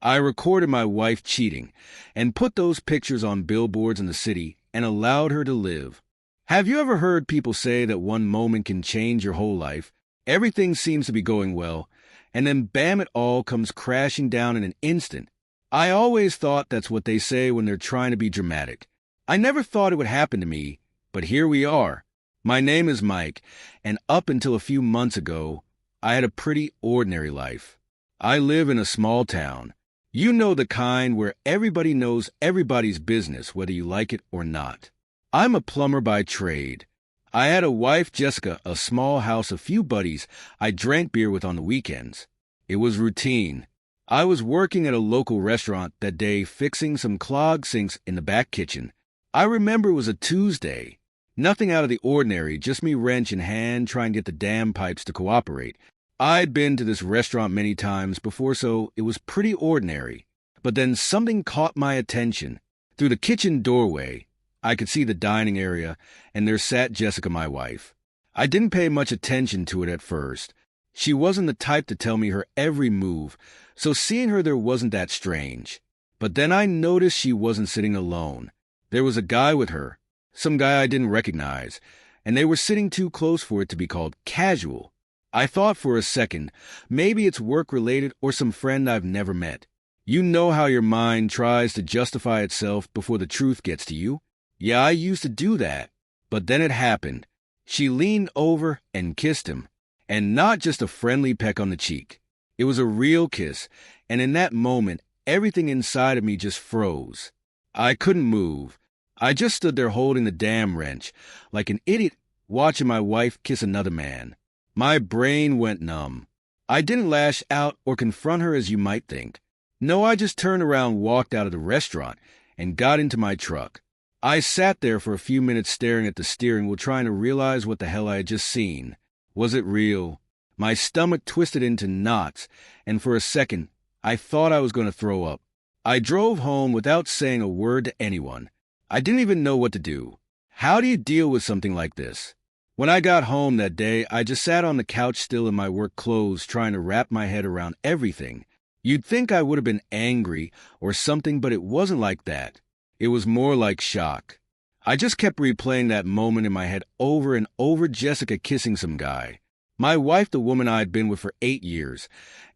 I recorded my wife cheating and put those pictures on billboards in the city and allowed her to live. Have you ever heard people say that one moment can change your whole life? Everything seems to be going well, and then bam, it all comes crashing down in an instant. I always thought that's what they say when they're trying to be dramatic. I never thought it would happen to me, but here we are. My name is Mike, and up until a few months ago, I had a pretty ordinary life. I live in a small town. You know, the kind where everybody knows everybody's business, whether you like it or not. I'm a plumber by trade. I had a wife, Jessica, a small house, a few buddies I drank beer with on the weekends. It was routine. I was working at a local restaurant that day, fixing some clogged sinks in the back kitchen. I remember it was a Tuesday. Nothing out of the ordinary, just me wrench in hand trying to get the damn pipes to cooperate. I'd been to this restaurant many times before, so it was pretty ordinary. But then something caught my attention. Through the kitchen doorway, I could see the dining area, and there sat Jessica, my wife. I didn't pay much attention to it at first. She wasn't the type to tell me her every move, so seeing her there wasn't that strange. But then I noticed she wasn't sitting alone. There was a guy with her, some guy I didn't recognize, and they were sitting too close for it to be called casual. I thought for a second, maybe it's work-related or some friend I've never met. You know how your mind tries to justify itself before the truth gets to you? Yeah, I used to do that. But then it happened. She leaned over and kissed him, and not just a friendly peck on the cheek. It was a real kiss, and in that moment, everything inside of me just froze. I couldn't move. I just stood there holding the damn wrench, like an idiot watching my wife kiss another man. My brain went numb. I didn't lash out or confront her as you might think. No, I just turned around, walked out of the restaurant, and got into my truck. I sat there for a few minutes staring at the steering wheel, trying to realize what the hell I had just seen. Was it real? My stomach twisted into knots, and for a second, I thought I was going to throw up. I drove home without saying a word to anyone. I didn't even know what to do. How do you deal with something like this? When I got home that day, I just sat on the couch still in my work clothes, trying to wrap my head around everything. You'd think I would have been angry or something, but it wasn't like that. It was more like shock. I just kept replaying that moment in my head over and over, Jessica kissing some guy. My wife, the woman I'd been with for 8 years,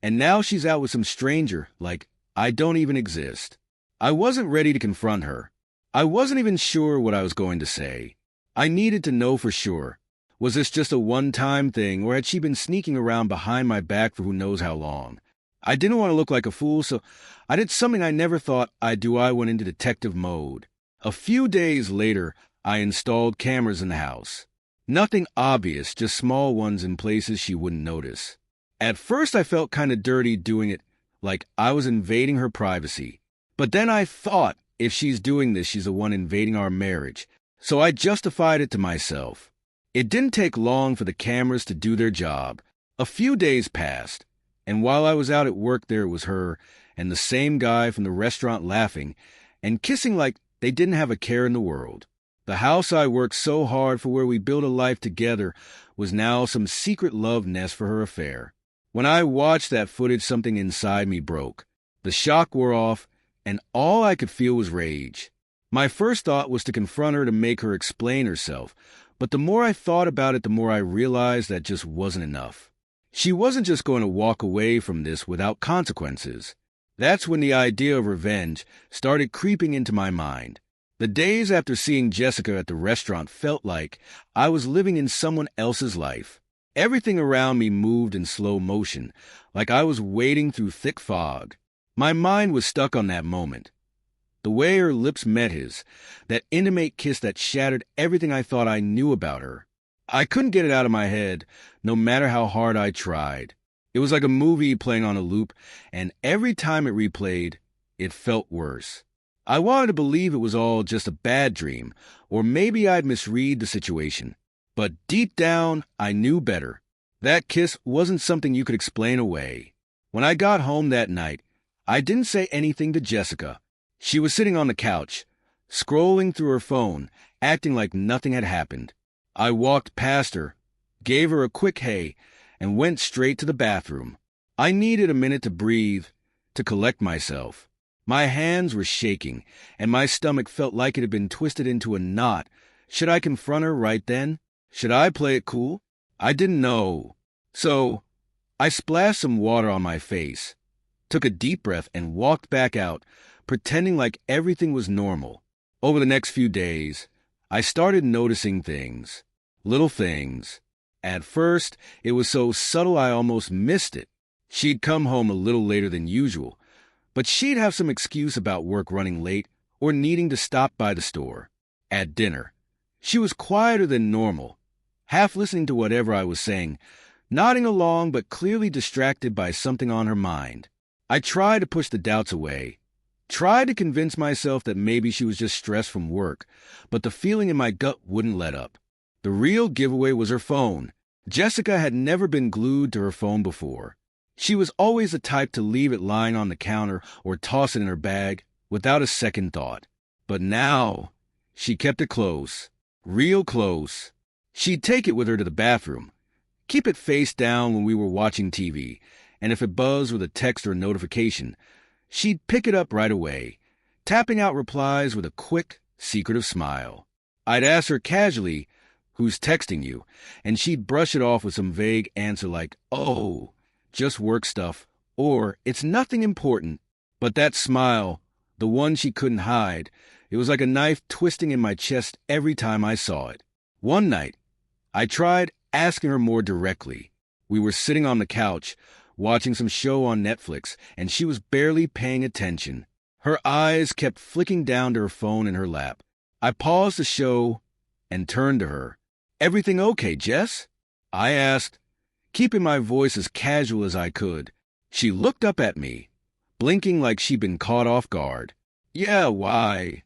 and now she's out with some stranger, like I don't even exist. I wasn't ready to confront her. I wasn't even sure what I was going to say. I needed to know for sure. Was this just a one-time thing, or had she been sneaking around behind my back for who knows how long? I didn't want to look like a fool, so I did something I never thought I'd do. I went into detective mode. A few days later, I installed cameras in the house. Nothing obvious, just small ones in places she wouldn't notice. At first, I felt kind of dirty doing it, like I was invading her privacy. But then I thought, if she's doing this, she's the one invading our marriage. So I justified it to myself. It didn't take long for the cameras to do their job. A few days passed, and while I was out at work, there was her and the same guy from the restaurant laughing and kissing like they didn't have a care in the world. The house I worked so hard for, where we built a life together, was now some secret love nest for her affair. When I watched that footage, something inside me broke. The shock wore off, and all I could feel was rage. My first thought was to confront her, to make her explain herself, but the more I thought about it, the more I realized that just wasn't enough. She wasn't just going to walk away from this without consequences. That's when the idea of revenge started creeping into my mind. The days after seeing Jessica at the restaurant felt like I was living in someone else's life. Everything around me moved in slow motion, like I was wading through thick fog. My mind was stuck on that moment. The way her lips met his, that intimate kiss that shattered everything I thought I knew about her. I couldn't get it out of my head, no matter how hard I tried. It was like a movie playing on a loop, and every time it replayed, it felt worse. I wanted to believe it was all just a bad dream, or maybe I'd misread the situation. But deep down, I knew better. That kiss wasn't something you could explain away. When I got home that night, I didn't say anything to Jessica. She was sitting on the couch, scrolling through her phone, acting like nothing had happened. I walked past her, gave her a quick hey, and went straight to the bathroom. I needed a minute to breathe, to collect myself. My hands were shaking, and my stomach felt like it had been twisted into a knot. Should I confront her right then? Should I play it cool? I didn't know. So, I splashed some water on my face, took a deep breath, and walked back out, pretending like everything was normal. Over the next few days, I started noticing things. Little things. At first, it was so subtle I almost missed it. She'd come home a little later than usual, but she'd have some excuse about work running late or needing to stop by the store. At dinner, she was quieter than normal, half listening to whatever I was saying, nodding along but clearly distracted by something on her mind. I tried to push the doubts away, tried to convince myself that maybe she was just stressed from work, but the feeling in my gut wouldn't let up. The real giveaway was her phone. Jessica had never been glued to her phone before. She was always the type to leave it lying on the counter or toss it in her bag without a second thought. But now, she kept it close, real close. She'd take it with her to the bathroom, keep it face down when we were watching TV, and if it buzzed with a text or a notification, she'd pick it up right away, tapping out replies with a quick, secretive smile. I'd ask her casually, "Who's texting you?" and she'd brush it off with some vague answer like, "Oh, just work stuff," or "It's nothing important." But that smile, the one she couldn't hide, it was like a knife twisting in my chest every time I saw it. One night, I tried asking her more directly. We were sitting on the couch, watching some show on Netflix, and she was barely paying attention. Her eyes kept flicking down to her phone in her lap. I paused the show and turned to her. "Everything okay, Jess?" I asked, keeping my voice as casual as I could. She looked up at me, blinking like she'd been caught off guard. "Yeah, why?"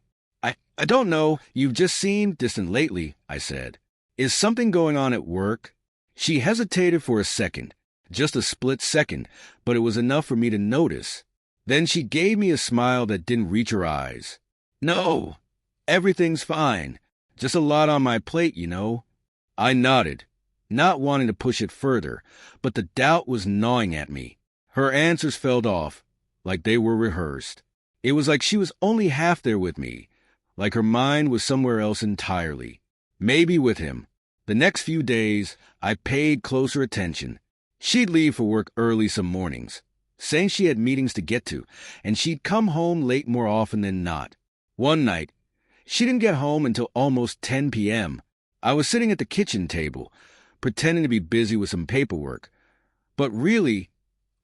I don't know. You've just seemed distant lately," I said. "Is something going on at work?" She hesitated for a second, just a split second, but it was enough for me to notice. Then she gave me a smile that didn't reach her eyes. "No, everything's fine. Just a lot on my plate, you know." I nodded, not wanting to push it further, but the doubt was gnawing at me. Her answers fell off, like they were rehearsed. It was like she was only half there with me, like her mind was somewhere else entirely. Maybe with him. The next few days, I paid closer attention. She'd leave for work early some mornings, saying she had meetings to get to, and she'd come home late more often than not. One night, she didn't get home until almost 10 p.m. I was sitting at the kitchen table, pretending to be busy with some paperwork, but really,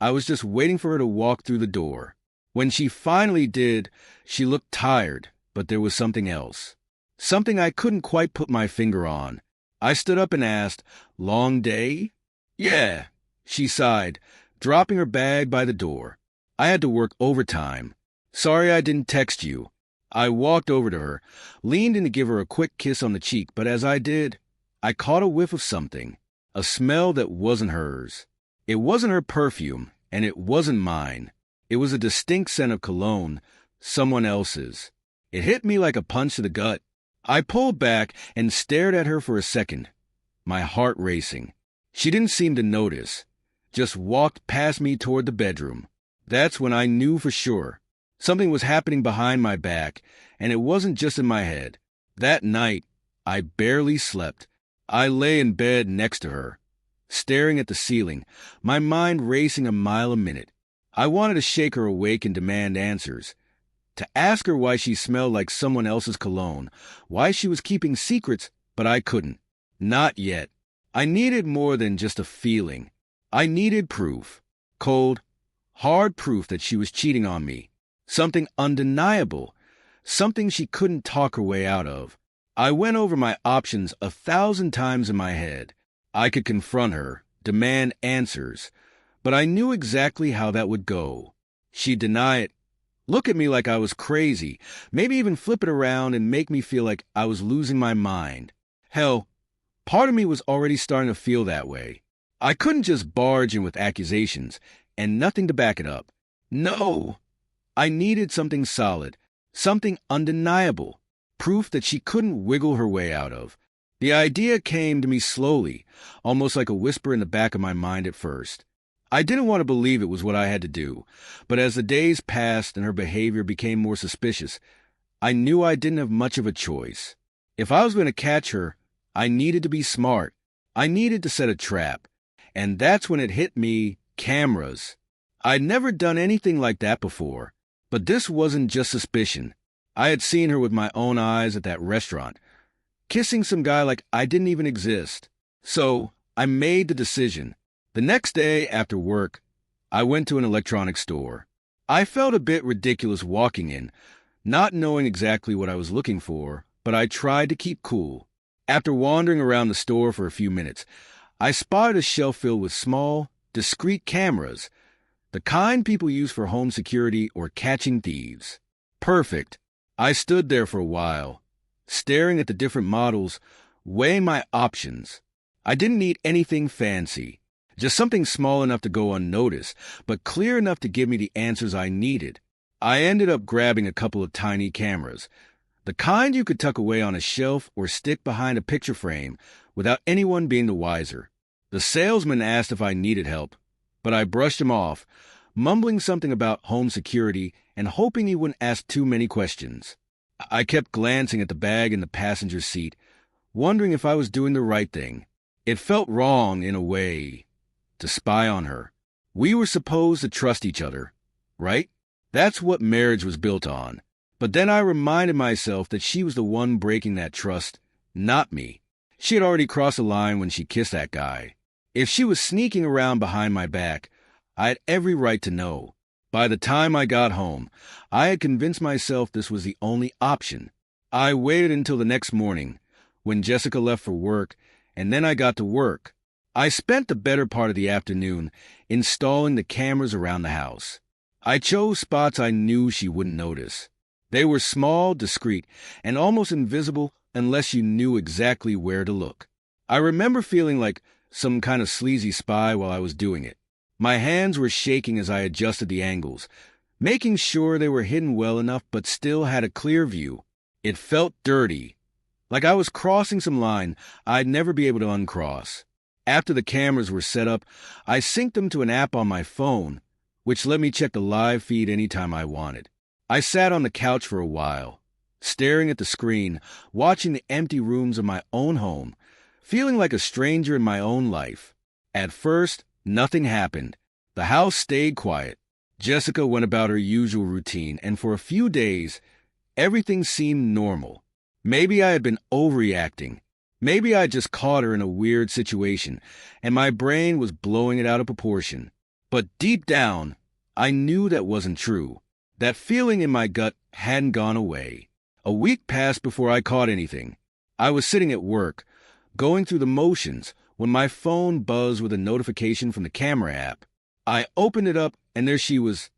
I was just waiting for her to walk through the door. When she finally did, she looked tired, but there was something else. Something I couldn't quite put my finger on. I stood up and asked, "Long day?" "Yeah," she sighed, dropping her bag by the door. "I had to work overtime. Sorry I didn't text you." I walked over to her, leaned in to give her a quick kiss on the cheek, but as I did, I caught a whiff of something, a smell that wasn't hers. It wasn't her perfume, and it wasn't mine. It was a distinct scent of cologne, someone else's. It hit me like a punch to the gut. I pulled back and stared at her for a second, my heart racing. She didn't seem to notice, just walked past me toward the bedroom. That's when I knew for sure. Something was happening behind my back, and it wasn't just in my head. That night, I barely slept. I lay in bed next to her, staring at the ceiling, my mind racing a mile a minute. I wanted to shake her awake and demand answers, to ask her why she smelled like someone else's cologne, why she was keeping secrets, but I couldn't. Not yet. I needed more than just a feeling. I needed proof. Cold, hard proof that she was cheating on me. Something undeniable. Something she couldn't talk her way out of. I went over my options 1,000 times in my head. I could confront her, demand answers, but I knew exactly how that would go. She'd deny it, look at me like I was crazy, maybe even flip it around and make me feel like I was losing my mind. Hell, part of me was already starting to feel that way. I couldn't just barge in with accusations and nothing to back it up. No! I needed something solid, something undeniable, proof that she couldn't wiggle her way out of. The idea came to me slowly, almost like a whisper in the back of my mind at first. I didn't want to believe it was what I had to do, but as the days passed and her behavior became more suspicious, I knew I didn't have much of a choice. If I was going to catch her, I needed to be smart. I needed to set a trap. And that's when it hit me, cameras. I'd never done anything like that before, but this wasn't just suspicion. I had seen her with my own eyes at that restaurant, kissing some guy like I didn't even exist. So I made the decision. The next day after work, I went to an electronics store. I felt a bit ridiculous walking in, not knowing exactly what I was looking for, but I tried to keep cool. After wandering around the store for a few minutes, I spotted a shelf filled with small, discreet cameras, the kind people use for home security or catching thieves. Perfect. I stood there for a while, staring at the different models, weighing my options. I didn't need anything fancy, just something small enough to go unnoticed, but clear enough to give me the answers I needed. I ended up grabbing a couple of tiny cameras, the kind you could tuck away on a shelf or stick behind a picture frame without anyone being the wiser. The salesman asked if I needed help, but I brushed him off, mumbling something about home security and hoping he wouldn't ask too many questions. I kept glancing at the bag in the passenger seat, wondering if I was doing the right thing. It felt wrong, in a way, to spy on her. We were supposed to trust each other, right? That's what marriage was built on. But then I reminded myself that she was the one breaking that trust, not me. She had already crossed the line when she kissed that guy. If she was sneaking around behind my back, I had every right to know. By the time I got home, I had convinced myself this was the only option. I waited until the next morning, when Jessica left for work, and then I got to work. I spent the better part of the afternoon installing the cameras around the house. I chose spots I knew she wouldn't notice. They were small, discreet, and almost invisible unless you knew exactly where to look. I remember feeling like some kind of sleazy spy while I was doing it. My hands were shaking as I adjusted the angles, making sure they were hidden well enough but still had a clear view. It felt dirty, like I was crossing some line I'd never be able to uncross. After the cameras were set up, I synced them to an app on my phone, which let me check the live feed anytime I wanted. I sat on the couch for a while, staring at the screen, watching the empty rooms of my own home, feeling like a stranger in my own life. At first, nothing happened. The house stayed quiet. Jessica went about her usual routine, and for a few days, everything seemed normal. Maybe I had been overreacting. Maybe I just caught her in a weird situation, and my brain was blowing it out of proportion. But deep down, I knew that wasn't true. That feeling in my gut hadn't gone away. A week passed before I caught anything. I was sitting at work, going through the motions, when my phone buzzed with a notification from the camera app. I opened it up, and there she was,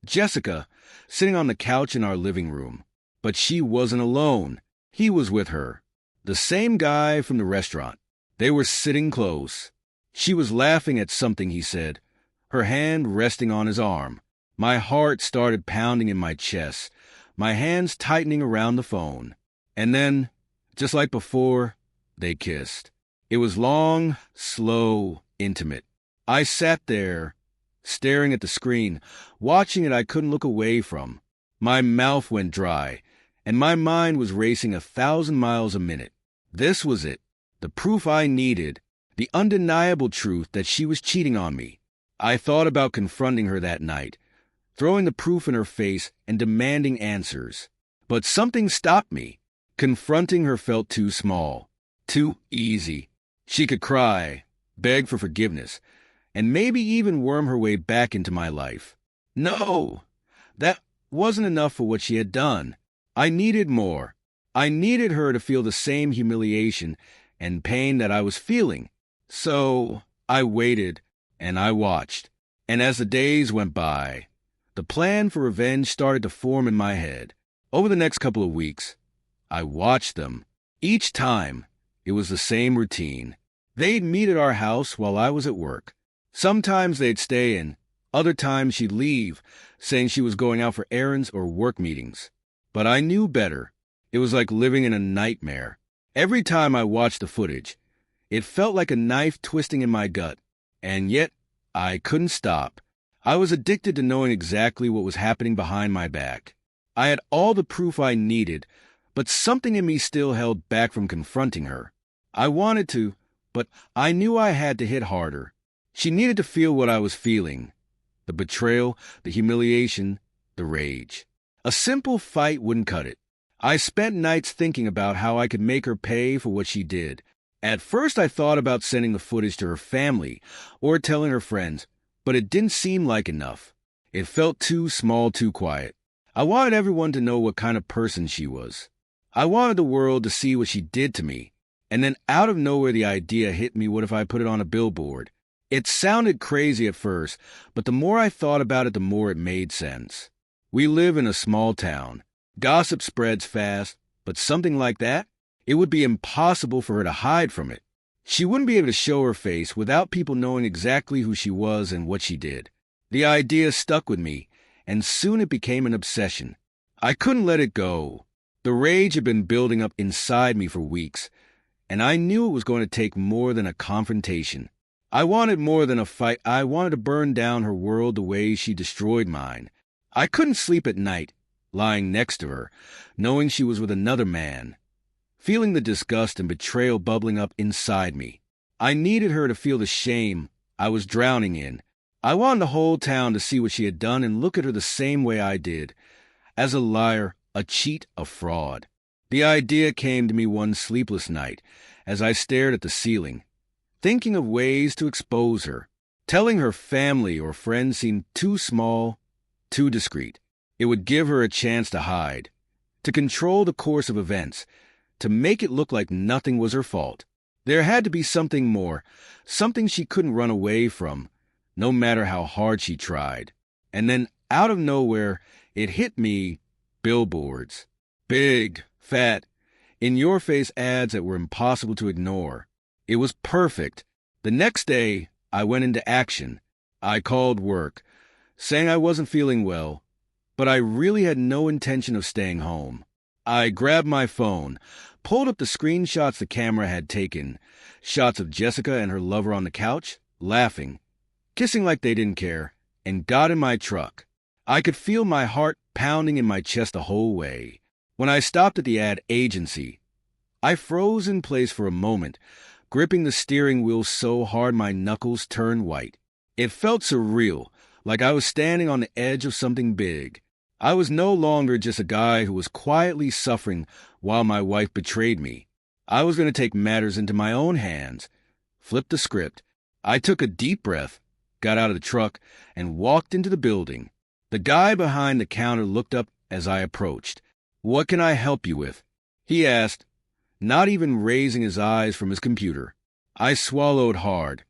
Jessica, sitting on the couch in our living room. But she wasn't alone. He was with her. The same guy from the restaurant. They were sitting close. She was laughing at something he said, her hand resting on his arm. My heart started pounding in my chest, my hands tightening around the phone. And then, just like before, they kissed. It was long, slow, intimate. I sat there, staring at the screen, watching it I couldn't look away from. My mouth went dry, and my mind was racing 1,000 miles a minute. This was it, the proof I needed, the undeniable truth that she was cheating on me. I thought about confronting her that night, throwing the proof in her face and demanding answers. But something stopped me. Confronting her felt too small, too easy. She could cry, beg for forgiveness, and maybe even worm her way back into my life. No, that wasn't enough for what she had done. I needed more. I needed her to feel the same humiliation and pain that I was feeling. So I waited and I watched. And as the days went by, the plan for revenge started to form in my head. Over the next couple of weeks, I watched them. Each time, it was the same routine. They'd meet at our house while I was at work. Sometimes they'd stay in. Other times she'd leave, saying she was going out for errands or work meetings. But I knew better. It was like living in a nightmare. Every time I watched the footage, it felt like a knife twisting in my gut. And yet, I couldn't stop. I was addicted to knowing exactly what was happening behind my back. I had all the proof I needed, but something in me still held back from confronting her. I wanted to, but I knew I had to hit harder. She needed to feel what I was feeling. The betrayal, the humiliation, the rage. A simple fight wouldn't cut it. I spent nights thinking about how I could make her pay for what she did. At first I thought about sending the footage to her family or telling her friends, but it didn't seem like enough. It felt too small, too quiet. I wanted everyone to know what kind of person she was. I wanted the world to see what she did to me. And then out of nowhere the idea hit me, what if I put it on a billboard? It sounded crazy at first, but the more I thought about it, the more it made sense. We live in a small town. Gossip spreads fast, but something like that? It would be impossible for her to hide from it. She wouldn't be able to show her face without people knowing exactly who she was and what she did. The idea stuck with me, and soon it became an obsession. I couldn't let it go. The rage had been building up inside me for weeks, and I knew it was going to take more than a confrontation. I wanted more than a fight. I wanted to burn down her world the way she destroyed mine. I couldn't sleep at night, lying next to her, knowing she was with another man, feeling the disgust and betrayal bubbling up inside me. I needed her to feel the shame I was drowning in. I wanted the whole town to see what she had done and look at her the same way I did, as a liar, a cheat, a fraud. The idea came to me one sleepless night as I stared at the ceiling, thinking of ways to expose her. Telling her family or friends seemed too small, too discreet. It would give her a chance to hide, to control the course of events, to make it look like nothing was her fault. There had to be something more, something she couldn't run away from, no matter how hard she tried. And then, out of nowhere, it hit me, billboards. Big, fat, in-your-face ads that were impossible to ignore. It was perfect. The next day, I went into action. I called work, saying I wasn't feeling well, but I really had no intention of staying home. I grabbed my phone, pulled up the screenshots the camera had taken, shots of Jessica and her lover on the couch, laughing, kissing like they didn't care, and got in my truck. I could feel my heart pounding in my chest the whole way. When I stopped at the ad agency, I froze in place for a moment, gripping the steering wheel so hard my knuckles turned white. It felt surreal, like I was standing on the edge of something big. I was no longer just a guy who was quietly suffering while my wife betrayed me. I was going to take matters into my own hands. Flipped the script. I took a deep breath, got out of the truck, and walked into the building. The guy behind the counter looked up as I approached. "What can I help you with?" he asked, not even raising his eyes from his computer. I swallowed hard,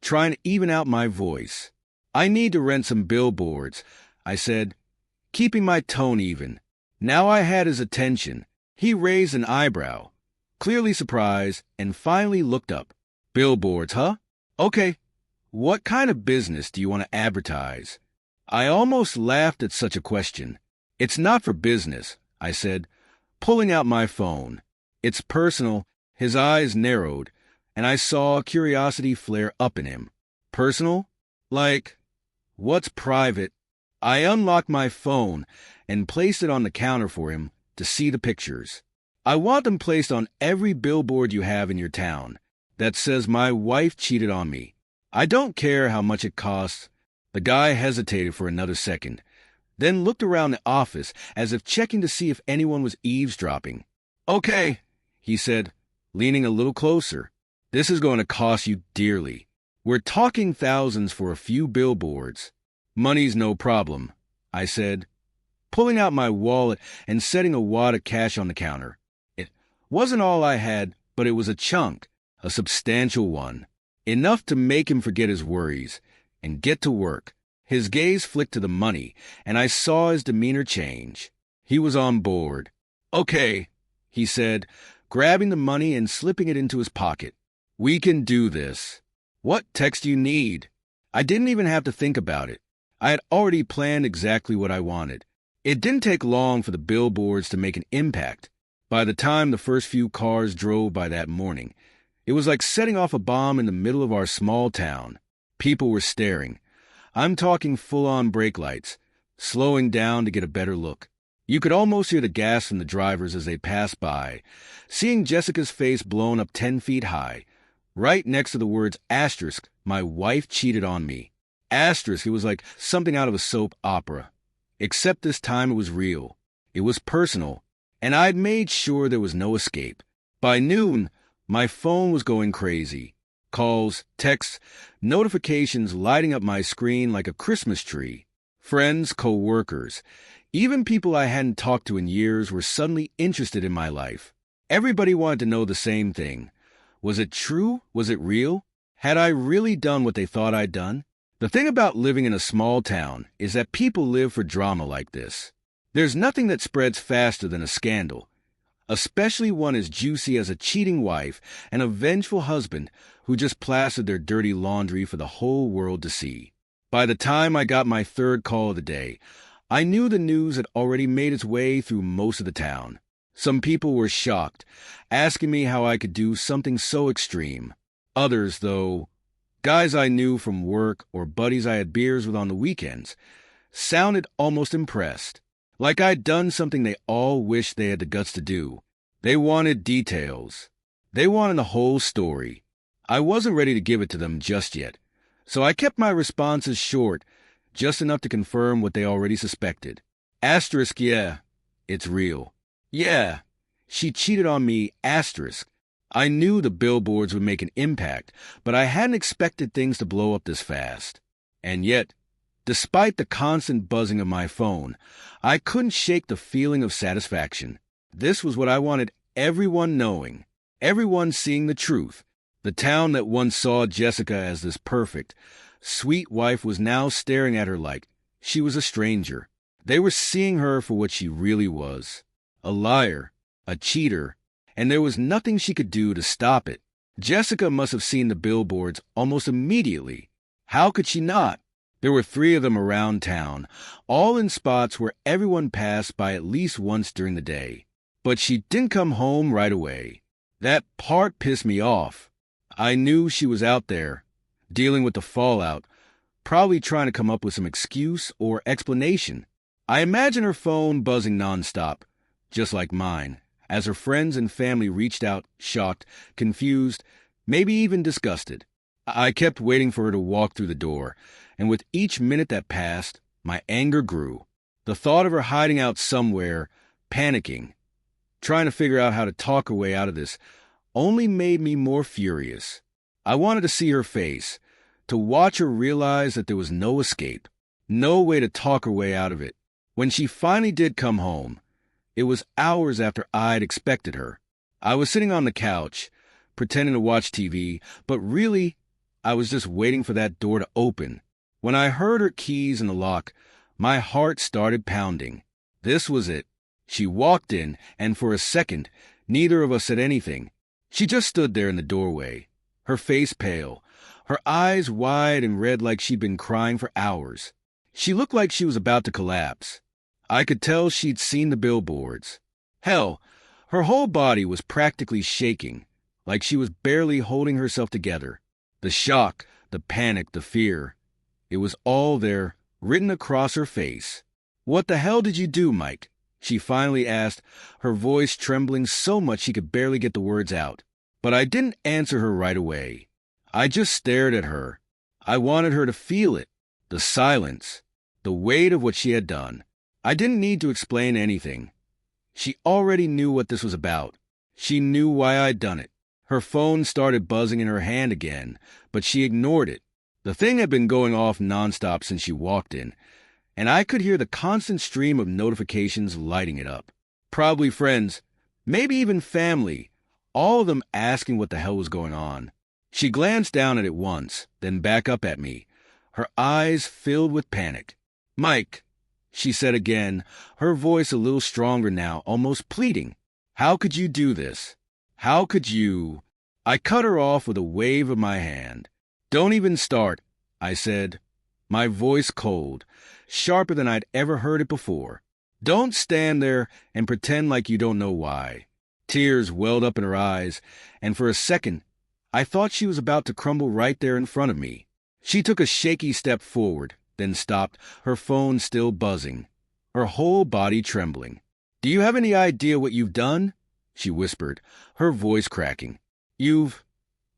trying to even out my voice. "I need to rent some billboards," I said, keeping my tone even. Now I had his attention. He raised an eyebrow, clearly surprised, and finally looked up. "Billboards, huh? Okay. What kind of business do you want to advertise?" I almost laughed at such a question. "It's not for business," I said, pulling out my phone. "It's personal." His eyes narrowed, and I saw curiosity flare up in him. "Personal? Like, what's private?" I unlocked my phone and placed it on the counter for him to see the pictures. "I want them placed on every billboard you have in your town that says my wife cheated on me. I don't care how much it costs." The guy hesitated for another second, then looked around the office as if checking to see if anyone was eavesdropping. "Okay," he said, leaning a little closer. "This is going to cost you dearly. We're talking thousands for a few billboards." "Money's no problem," I said, pulling out my wallet and setting a wad of cash on the counter. It wasn't all I had, but it was a chunk, a substantial one, enough to make him forget his worries and get to work. His gaze flicked to the money, and I saw his demeanor change. He was on board. "Okay," he said, grabbing the money and slipping it into his pocket. "We can do this. What text do you need?" I didn't even have to think about it. I had already planned exactly what I wanted. It didn't take long for the billboards to make an impact. By the time the first few cars drove by that morning, it was like setting off a bomb in the middle of our small town. People were staring. I'm talking full-on brake lights, slowing down to get a better look. You could almost hear the gas from the drivers as they passed by. Seeing Jessica's face blown up 10 feet high, right next to the words asterisk, my wife cheated on me. Asterisk, it was like something out of a soap opera. Except this time it was real. It was personal, and I'd made sure there was no escape. By noon, my phone was going crazy. Calls, texts, notifications lighting up my screen like a Christmas tree. Friends, co-workers, even people I hadn't talked to in years were suddenly interested in my life. Everybody wanted to know the same thing. Was it true? Was it real? Had I really done what they thought I'd done? The thing about living in a small town is that people live for drama like this. There's nothing that spreads faster than a scandal, especially one as juicy as a cheating wife and a vengeful husband who just plastered their dirty laundry for the whole world to see. By the time I got my third call of the day, I knew the news had already made its way through most of the town. Some people were shocked, asking me how I could do something so extreme. Others, though, guys I knew from work or buddies I had beers with on the weekends, sounded almost impressed. Like I'd done something they all wished they had the guts to do. They wanted details. They wanted the whole story. I wasn't ready to give it to them just yet, so I kept my responses short, just enough to confirm what they already suspected. Asterisk, yeah, it's real. Yeah, she cheated on me, asterisk. I knew the billboards would make an impact, but I hadn't expected things to blow up this fast. And yet, despite the constant buzzing of my phone, I couldn't shake the feeling of satisfaction. This was what I wanted everyone knowing, everyone seeing the truth. The town that once saw Jessica as this perfect, sweet wife was now staring at her like she was a stranger. They were seeing her for what she really was, a liar, a cheater, and there was nothing she could do to stop it. Jessica must have seen the billboards almost immediately. How could she not? There were 3 of them around town, all in spots where everyone passed by at least once during the day. But she didn't come home right away. That part pissed me off. I knew she was out there, dealing with the fallout, probably trying to come up with some excuse or explanation. I imagine her phone buzzing nonstop, just like mine, as her friends and family reached out, shocked, confused, maybe even disgusted. I kept waiting for her to walk through the door, and with each minute that passed, my anger grew. The thought of her hiding out somewhere, panicking, trying to figure out how to talk her way out of this, only made me more furious. I wanted to see her face, to watch her realize that there was no escape, no way to talk her way out of it. When she finally did come home, it was hours after I'd expected her. I was sitting on the couch, pretending to watch TV, but really, I was just waiting for that door to open. When I heard her keys in the lock, my heart started pounding. This was it. She walked in, and for a second, neither of us said anything. She just stood there in the doorway, her face pale, her eyes wide and red like she'd been crying for hours. She looked like she was about to collapse. I could tell she'd seen the billboards. Hell, her whole body was practically shaking, like she was barely holding herself together. The shock, the panic, the fear. It was all there, written across her face. "What the hell did you do, Mike?" she finally asked, her voice trembling so much she could barely get the words out. But I didn't answer her right away. I just stared at her. I wanted her to feel it, the silence, the weight of what she had done. I didn't need to explain anything. She already knew what this was about. She knew why I'd done it. Her phone started buzzing in her hand again, but she ignored it. The thing had been going off nonstop since she walked in, and I could hear the constant stream of notifications lighting it up. Probably friends, maybe even family, all of them asking what the hell was going on. She glanced down at it once, then back up at me, her eyes filled with panic. "Mike," she said again, her voice a little stronger now, almost pleading. "How could you do this? How could you?" I cut her off with a wave of my hand. "Don't even start," I said, my voice cold, sharper than I'd ever heard it before. "Don't stand there and pretend like you don't know why." Tears welled up in her eyes, and for a second, I thought she was about to crumble right there in front of me. She took a shaky step forward, then stopped, her phone still buzzing, her whole body trembling. "Do you have any idea what you've done?" she whispered, her voice cracking. You've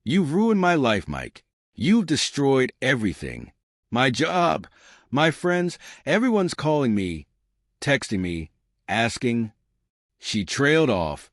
ruined my life, Mike. You've destroyed everything. My job, my friends, everyone's calling me, texting me, asking." She trailed off,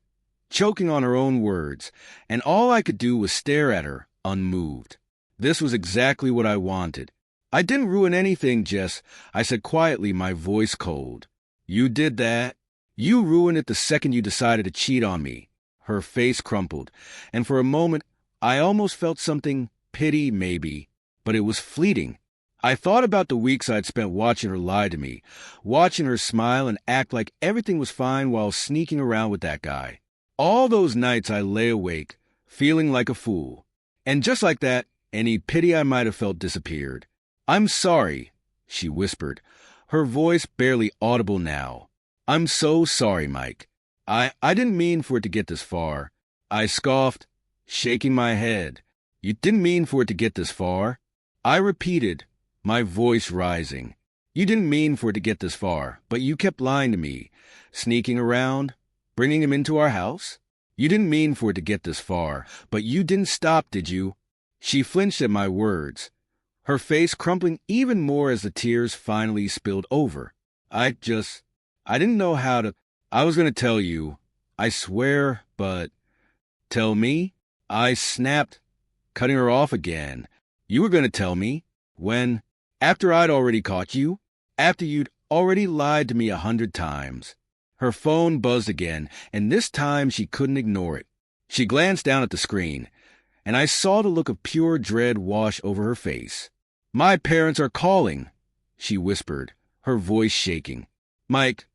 choking on her own words, and all I could do was stare at her, unmoved. This was exactly what I wanted. "I didn't ruin anything, Jess," I said quietly, my voice cold. "You did that. You ruined it the second you decided to cheat on me." Her face crumpled, and for a moment I almost felt something, pity maybe, but it was fleeting. I thought about the weeks I'd spent watching her lie to me, watching her smile and act like everything was fine while sneaking around with that guy. All those nights I lay awake, feeling like a fool. And just like that, any pity I might have felt disappeared. "I'm sorry," she whispered, her voice barely audible now. "I'm so sorry, Mike. I didn't mean for it to get this far." I scoffed, shaking my head. "You didn't mean for it to get this far?" I repeated, my voice rising. "You didn't mean for it to get this far, but you kept lying to me, sneaking around, bringing him into our house. You didn't mean for it to get this far, but you didn't stop, did you?" She flinched at my words, her face crumpling even more as the tears finally spilled over. I didn't know how to. "I was going to tell you, I swear, but..." "Tell me?" I snapped, cutting her off again. "You were going to tell me? When? After I'd already caught you? After you'd already lied to me 100 times. Her phone buzzed again, and this time she couldn't ignore it. She glanced down at the screen, and I saw the look of pure dread wash over her face. "My parents are calling," she whispered, her voice shaking. "Mike,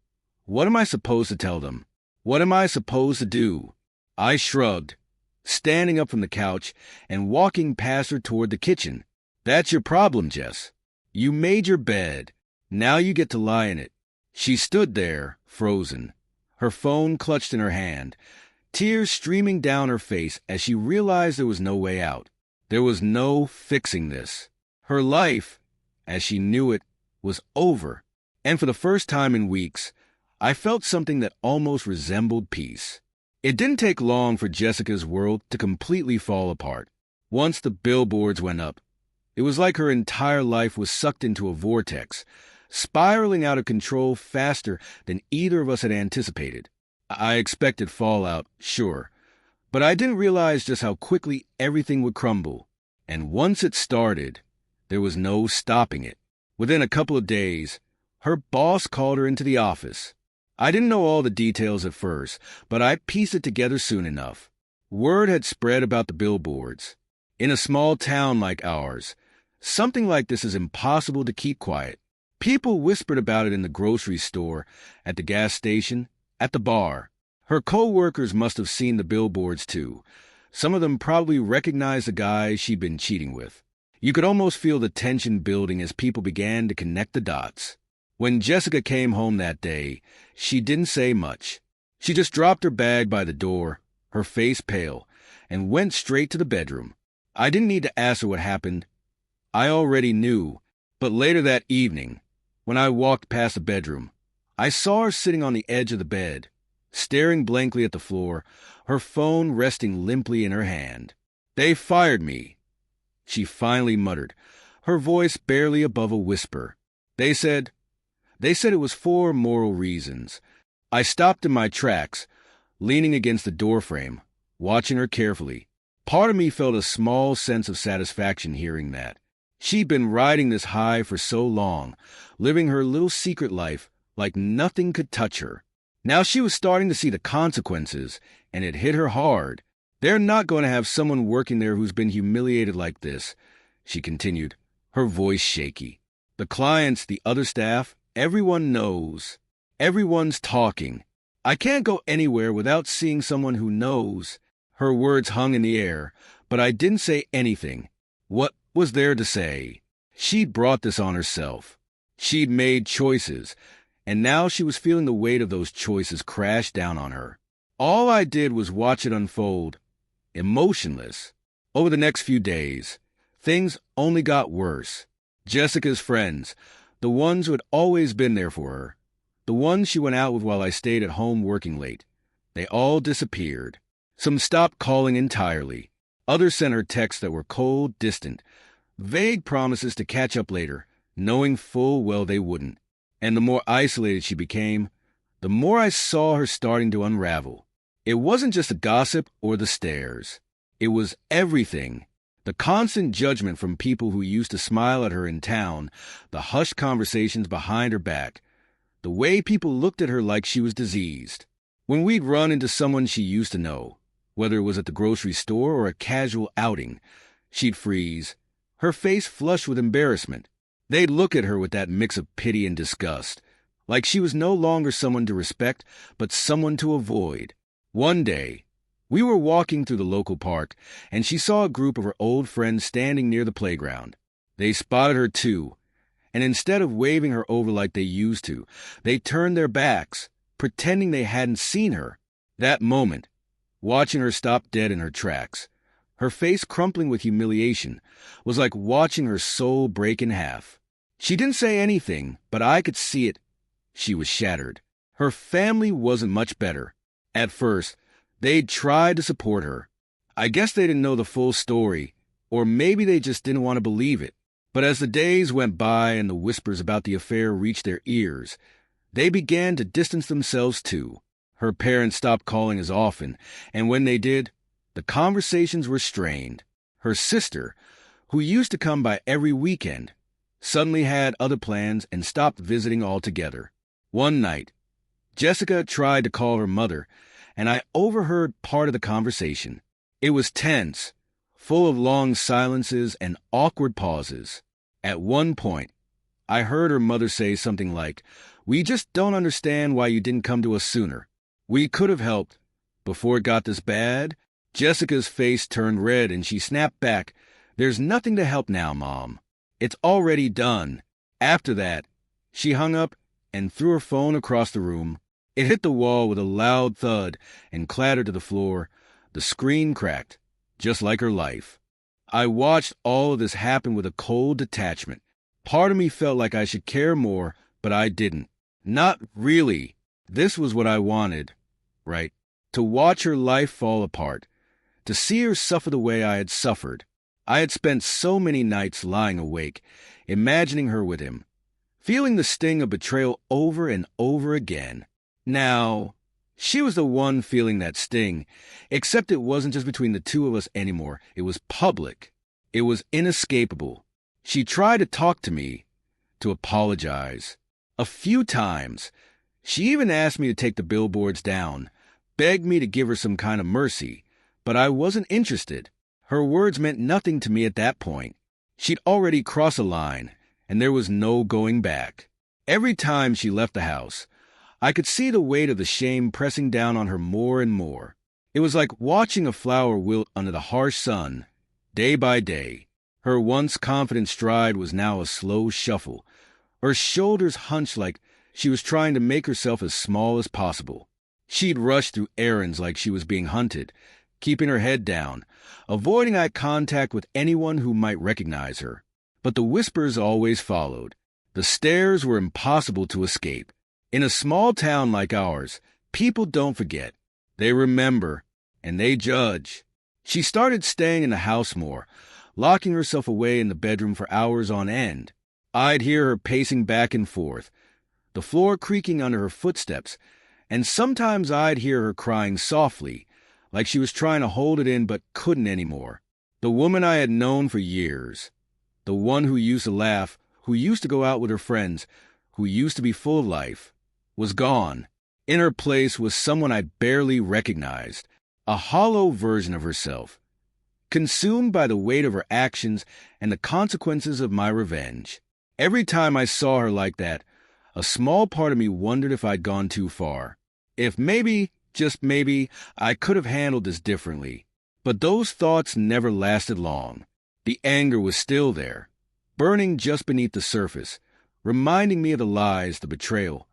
what am I supposed to tell them? What am I supposed to do?" I shrugged, standing up from the couch and walking past her toward the kitchen. "That's your problem, Jess. You made your bed. Now you get to lie in it." She stood there, frozen, her phone clutched in her hand, tears streaming down her face as she realized there was no way out. There was no fixing this. Her life, as she knew it, was over. And for the first time in weeks, I felt something that almost resembled peace. It didn't take long for Jessica's world to completely fall apart. Once the billboards went up, it was like her entire life was sucked into a vortex, spiraling out of control faster than either of us had anticipated. I expected fallout, sure, but I didn't realize just how quickly everything would crumble. And once it started, there was no stopping it. Within a couple of days, her boss called her into the office. I didn't know all the details at first, but I pieced it together soon enough. Word had spread about the billboards. In a small town like ours, something like this is impossible to keep quiet. People whispered about it in the grocery store, at the gas station, at the bar. Her co-workers must have seen the billboards too. Some of them probably recognized the guy she'd been cheating with. You could almost feel the tension building as people began to connect the dots. When Jessica came home that day, she didn't say much. She just dropped her bag by the door, her face pale, and went straight to the bedroom. I didn't need to ask her what happened. I already knew, but later that evening, when I walked past the bedroom, I saw her sitting on the edge of the bed, staring blankly at the floor, her phone resting limply in her hand. "They fired me," she finally muttered, her voice barely above a whisper. They said it was for moral reasons." I stopped in my tracks, leaning against the doorframe, watching her carefully. Part of me felt a small sense of satisfaction hearing that. She'd been riding this high for so long, living her little secret life like nothing could touch her. Now she was starting to see the consequences, and it hit her hard. "They're not going to have someone working there who's been humiliated like this," she continued, her voice shaky. "The clients, the other staff, everyone knows. Everyone's talking. I can't go anywhere without seeing someone who knows." Her words hung in the air, but I didn't say anything. What was there to say? She'd brought this on herself. She'd made choices, and now she was feeling the weight of those choices crash down on her. All I did was watch it unfold, emotionless. Over the next few days, things only got worse. Jessica's friends, the ones who had always been there for her, the ones she went out with while I stayed at home working late, they all disappeared. Some stopped calling entirely. Others sent her texts that were cold, distant, vague promises to catch up later, knowing full well they wouldn't. And the more isolated she became, the more I saw her starting to unravel. It wasn't just the gossip or the stares. It was everything. The constant judgment from people who used to smile at her in town, the hushed conversations behind her back, the way people looked at her like she was diseased. When we'd run into someone she used to know, whether it was at the grocery store or a casual outing, she'd freeze, her face flushed with embarrassment. They'd look at her with that mix of pity and disgust, like she was no longer someone to respect, but someone to avoid. One day, we were walking through the local park, and she saw a group of her old friends standing near the playground. They spotted her too, and instead of waving her over like they used to, they turned their backs, pretending they hadn't seen her. That moment, watching her stop dead in her tracks, her face crumpling with humiliation, was like watching her soul break in half. She didn't say anything, but I could see it. She was shattered. Her family wasn't much better. At first, they'd tried to support her. I guess they didn't know the full story, or maybe they just didn't want to believe it. But as the days went by and the whispers about the affair reached their ears, they began to distance themselves too. Her parents stopped calling as often, and when they did, the conversations were strained. Her sister, who used to come by every weekend, suddenly had other plans and stopped visiting altogether. One night, Jessica tried to call her mother, and I overheard part of the conversation. It was tense, full of long silences and awkward pauses. At one point, I heard her mother say something like, "We just don't understand why you didn't come to us sooner. We could have helped. Before it got this bad." Jessica's face turned red and she snapped back, "There's nothing to help now, Mom. It's already done." After that, she hung up and threw her phone across the room. It hit the wall with a loud thud and clattered to the floor. The screen cracked, just like her life. I watched all of this happen with a cold detachment. Part of me felt like I should care more, but I didn't. Not really. This was what I wanted, right? To watch her life fall apart. To see her suffer the way I had suffered. I had spent so many nights lying awake, imagining her with him, feeling the sting of betrayal over and over again. Now, she was the one feeling that sting, except it wasn't just between the two of us anymore. It was public. It was inescapable. She tried to talk to me, to apologize. A few times. She even asked me to take the billboards down, begged me to give her some kind of mercy, but I wasn't interested. Her words meant nothing to me at that point. She'd already crossed a line, and there was no going back. Every time she left the house, I could see the weight of the shame pressing down on her more and more. It was like watching a flower wilt under the harsh sun, day by day. Her once confident stride was now a slow shuffle. Her shoulders hunched like she was trying to make herself as small as possible. She'd rush through errands like she was being hunted, keeping her head down, avoiding eye contact with anyone who might recognize her. But the whispers always followed. The stares were impossible to escape. In a small town like ours, people don't forget. They remember, and they judge. She started staying in the house more, locking herself away in the bedroom for hours on end. I'd hear her pacing back and forth, the floor creaking under her footsteps, and sometimes I'd hear her crying softly, like she was trying to hold it in but couldn't anymore. The woman I had known for years, the one who used to laugh, who used to go out with her friends, who used to be full of life, was gone. In her place was someone I barely recognized, a hollow version of herself, consumed by the weight of her actions and the consequences of my revenge. Every time I saw her like that, a small part of me wondered if I'd gone too far. If maybe, just maybe, I could have handled this differently. But those thoughts never lasted long. The anger was still there, burning just beneath the surface, reminding me of the lies, the betrayal,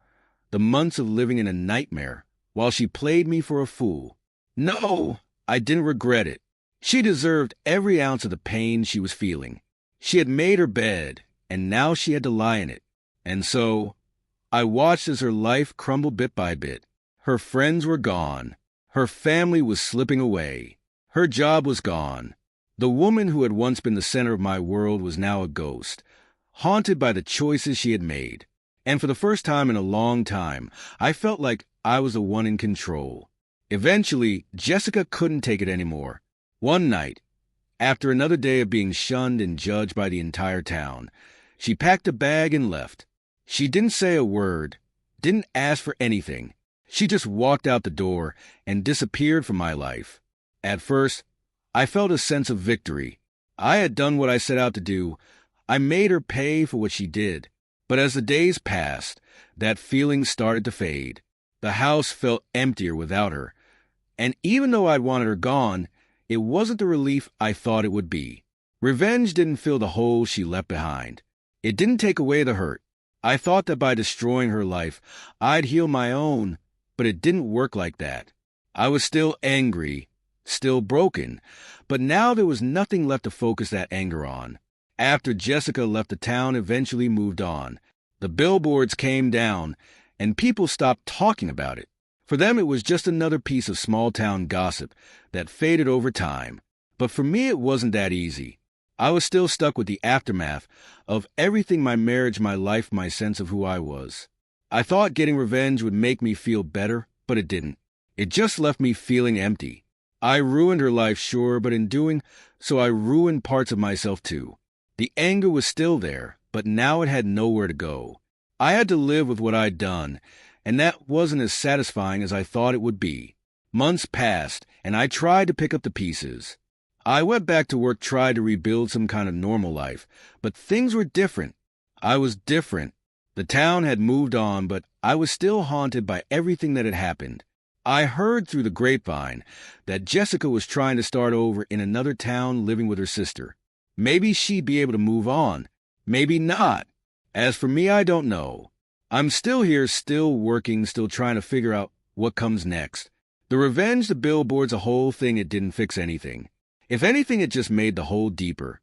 the months of living in a nightmare while she played me for a fool. No, I didn't regret it. She deserved every ounce of the pain she was feeling. She had made her bed, and now she had to lie in it. And so, I watched as her life crumbled bit by bit. Her friends were gone. Her family was slipping away. Her job was gone. The woman who had once been the center of my world was now a ghost, haunted by the choices she had made. And for the first time in a long time, I felt like I was the one in control. Eventually, Jessica couldn't take it anymore. One night, after another day of being shunned and judged by the entire town, she packed a bag and left. She didn't say a word, didn't ask for anything. She just walked out the door and disappeared from my life. At first, I felt a sense of victory. I had done what I set out to do. I made her pay for what she did. But as the days passed, that feeling started to fade. The house felt emptier without her. And even though I'd wanted her gone, it wasn't the relief I thought it would be. Revenge didn't fill the hole she left behind. It didn't take away the hurt. I thought that by destroying her life, I'd heal my own, but it didn't work like that. I was still angry, still broken, but now there was nothing left to focus that anger on. After Jessica left, the town eventually moved on. The billboards came down, and people stopped talking about it. For them, it was just another piece of small-town gossip that faded over time. But for me, it wasn't that easy. I was still stuck with the aftermath of everything: my marriage, my life, my sense of who I was. I thought getting revenge would make me feel better, but it didn't. It just left me feeling empty. I ruined her life, sure, but in doing so, I ruined parts of myself too. The anger was still there, but now it had nowhere to go. I had to live with what I'd done, and that wasn't as satisfying as I thought it would be. Months passed, and I tried to pick up the pieces. I went back to work, tried to rebuild some kind of normal life, but things were different. I was different. The town had moved on, but I was still haunted by everything that had happened. I heard through the grapevine that Jessica was trying to start over in another town, living with her sister. Maybe she'd be able to move on. Maybe not. As for me, I don't know. I'm still here, still working, still trying to figure out what comes next. The revenge, the billboards, the whole thing, it didn't fix anything. If anything, it just made the hole deeper.